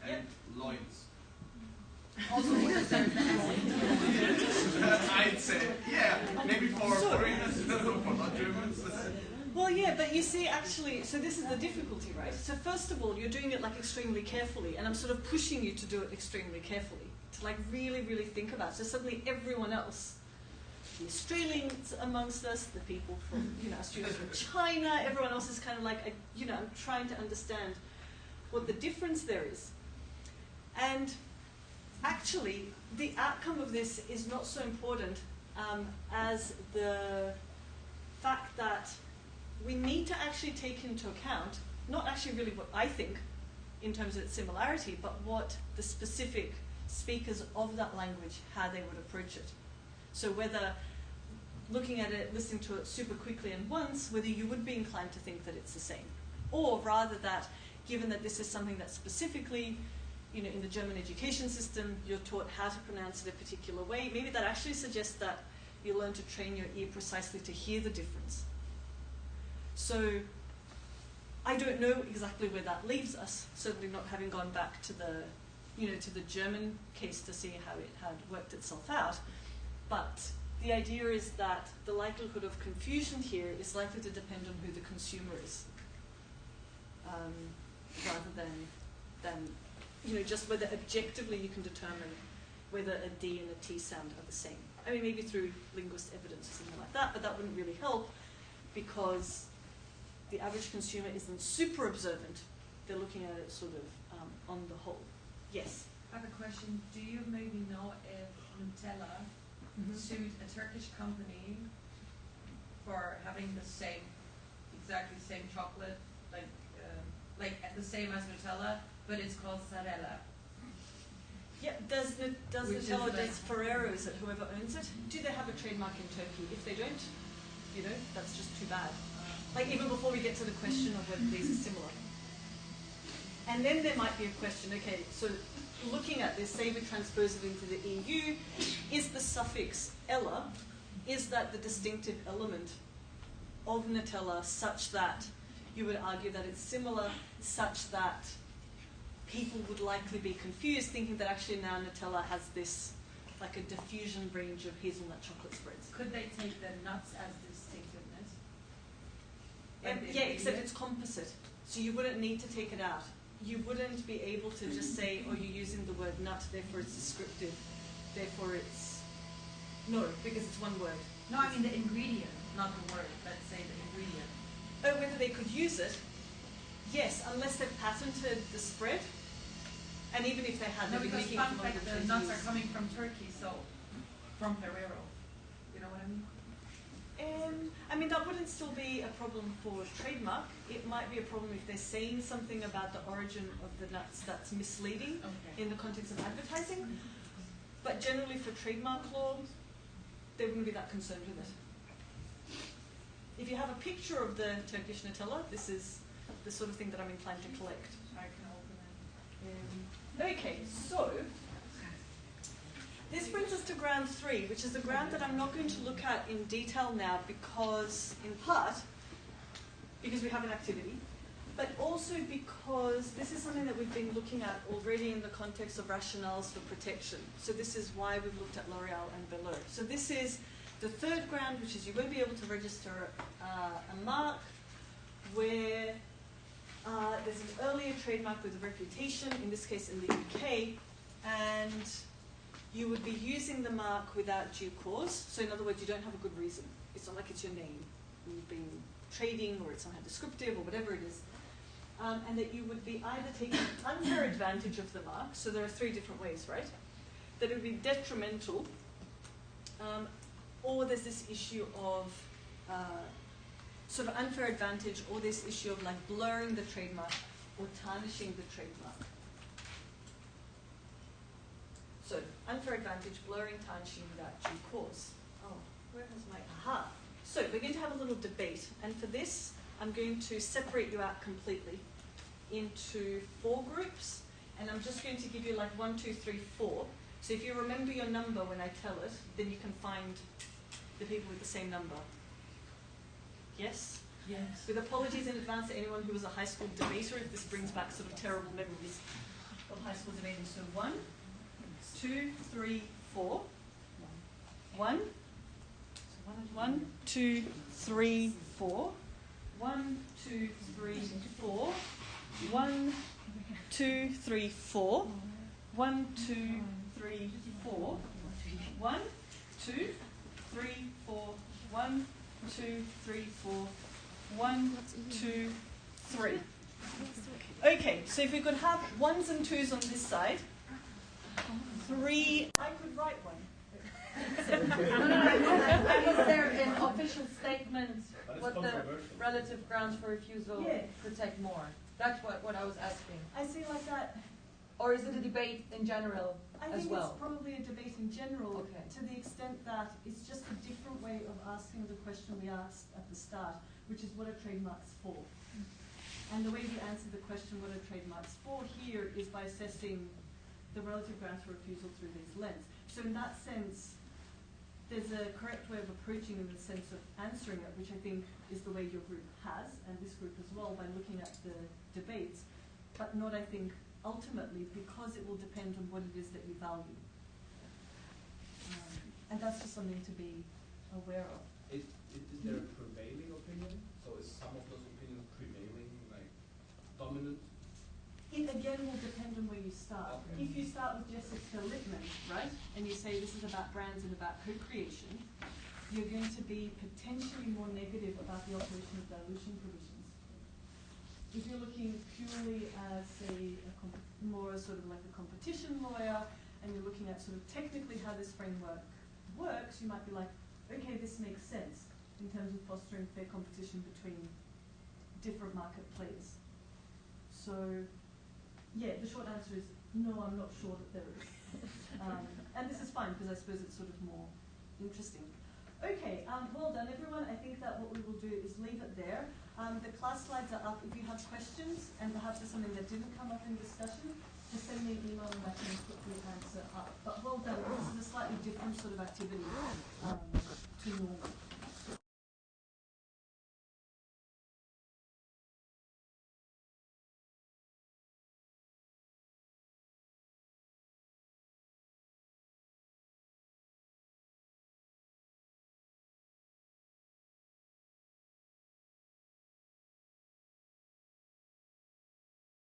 and Lloyds. Also because there's the S. I'd say, yeah, maybe for foreigners, for not Germans. Well, yeah, but you see, actually, so this is the difficulty, right? So first of all, you're doing it like extremely carefully, and I'm sort of pushing you to do it extremely carefully, to like really, really think about it. So suddenly everyone else, the Australians amongst us, the people from, our students from China, everyone else is kind of like, I'm trying to understand what the difference there is. And actually, the outcome of this is not so important as the fact that we need to actually take into account, not actually really what I think in terms of its similarity, but what the specific speakers of that language, how they would approach it. So whether looking at it, listening to it super quickly and once, whether you would be inclined to think that it's the same. Or rather that, given that this is something that specifically, in the German education system, you're taught how to pronounce it a particular way, maybe that actually suggests that you learn to train your ear precisely to hear the difference. So I don't know exactly where that leaves us, certainly not having gone back to the, to the German case to see how it had worked itself out. But the idea is that the likelihood of confusion here is likely to depend on who the consumer is, rather than just whether objectively you can determine whether a D and a T sound are the same. I mean, maybe through linguist evidence or something like that, but that wouldn't really help because the average consumer isn't super observant. They're looking at it sort of on the whole. Yes? I have a question. Do you maybe know if Nutella sued a Turkish company for having exactly same chocolate, like the same as Nutella, but it's called Sarella? Yeah, does Which is Nutella, like- does Ferrero, is it whoever owns it? Do they have a trademark in Turkey? If they don't, that's just too bad. Like even before we get to the question of whether these are similar. And then there might be a question, okay, so looking at this, say we transpose it into the EU, is the suffix "ella", is that the distinctive element of Nutella such that you would argue that it's similar, such that people would likely be confused, thinking that actually now Nutella has this, like a diffusion range of hazelnut chocolate spreads. Could they take the nuts as distinctiveness? Yeah, except it's composite, so you wouldn't need to take it out. You wouldn't be able to just say, oh, you're using the word nut, therefore it's descriptive, therefore it's... No, because it's one word. No, I mean the ingredient, not the word. Let's say the ingredient. Oh, whether they could use it? Yes, unless they've patented the spread. And even if they had, No, they'd be because making fun it fact, from the nuts are coming from Turkey, so from Ferrero. You know what I mean? I mean, that wouldn't still be a problem for trademark. It might be a problem if they're saying something about the origin of the nuts that's misleading Okay. in the context of advertising. But generally for trademark law, they wouldn't be that concerned with it. If you have a picture of the Turkish Nutella, this is the sort of thing that I'm inclined to collect. I can open Okay, so this brings us to ground 3, which is a ground that I'm not going to look at in detail now because, in part, because we have an activity, but also because this is something that we've been looking at already in the context of rationales for protection. So this is why we've looked at L'Oreal and Beleur. So this is the third ground, which is you won't be able to register a mark where there's an earlier trademark with a reputation, in this case in the UK, and you would be using the mark without due cause. So in other words, you don't have a good reason. It's not like it's your name. You've been trading or it's somehow descriptive or whatever it is. And that you would be either taking unfair advantage of the mark, so there are 3 different ways, right? That it would be detrimental, or there's this issue of sort of unfair advantage, or this issue of like blurring the trademark or tarnishing the trademark. So, unfair advantage, blurring, tarnishing without due cause. Oh, where has my, aha. So, we're going to have a little debate, and for this, I'm going to separate you out completely into 4 groups, and I'm just going to give you like 1, 2, 3, 4. So if you remember your number when I tell it, then you can find the people with the same number. Yes? Yes. With apologies in advance to anyone who was a high school debater, if this brings back sort of terrible memories of high school debating. So 1, 2, 3, 4. 1, 1, 2, 3, 4. 1, 2, 3, 4. 1, 2, 3, 4. 1, 2, 3, 4. 1, 2, 3, 4. 1, 2, 3, 4. 1, 2, 3. Okay, so if we could have 1s and 2s on this side, 3. I could write one. Was there an official statement what the relative grounds for refusal Yes. protect more? That's what I was asking. I see like that. Or is it a debate in general I as think well? it's probably a debate in general, Okay. to the extent that it's just a different way of asking the question we asked at the start, which is what are trademarks for? And the way we answer the question, what are trademarks for, here is by assessing the relative grounds for refusal through this lens. So in that sense, there's a correct way of approaching in the sense of answering it, which I think is the way your group has, and this group as well, by looking at the debates, but not, I think, ultimately, because it will depend on what it is that you value. And that's just something to be aware of. Is there a prevailing opinion? So is some of those opinions prevailing, like dominant? It again will depend on where you start. Okay. If you start with Jessica Littman, right, and you say this is about brands and about co-creation, you're going to be potentially more negative about the operation of dilution provisions. If you're looking purely as more sort of like a competition lawyer, and you're looking at sort of technically how this framework works, you might be like, okay, this makes sense in terms of fostering fair competition between different market players. So, yeah, the short answer is no, I'm not sure that there is. And this is fine because I suppose it's sort of more interesting. Okay, well done everyone. I think that what we will do is leave it there. The class slides are up. If you have questions and perhaps there's something that didn't come up in discussion, just send me an email and I can quickly answer up. But well done. This is a slightly different sort of activity to normal.